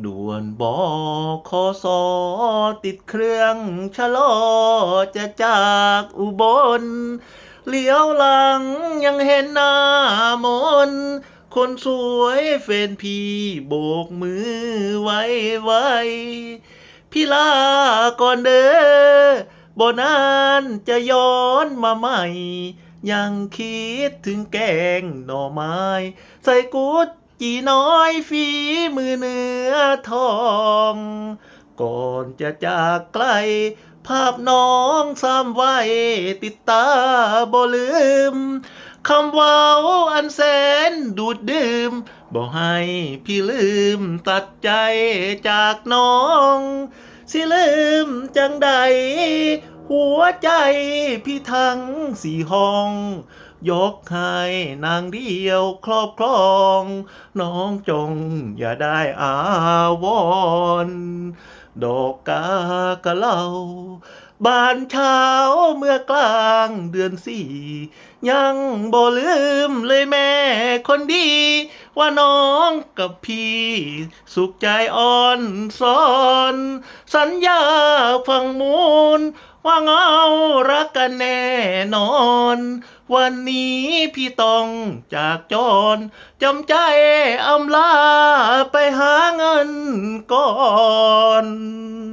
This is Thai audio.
ด่วนบอกขอสอติดเครื่องชะลอจะจากอุบลเลี้ยวหลังยังเห็นหน้ามนคนสวยเฟนพี่โบกมือไว้ไว้พี่ลาก่อนเด้อบ่นานจะย้อนมาใหม่ ยังคิดถึงแกงหน่อไม้ใส่กุดจีน้อยฝีมือเนื้อทองก่อนจะจากไกลภาพน้องซ้ำไว้ติดตาบ่ลืมคำเว้าอันแสนดูดดื่มบ่ให้พี่ลืมตัดใจจากน้องสิลืมจังใดหัวใจพี่ทั้งสี่ห้องยกให้นางเดียวครอบครองน้องจงอย่าได้อาวรณ์ดอกกากะเหล่าบานเช้าเมื่อกลางเดือนสี่ยังบ่ลืมเลยแม่คนดีว่าน้องกับพี่สุขใจอ่อนสอนสัญญาฟังมูลว่าเงารักกันแน่นอนวันนี้พี่ต้องจากจรจำใจอำลาไปหาเงินก่อน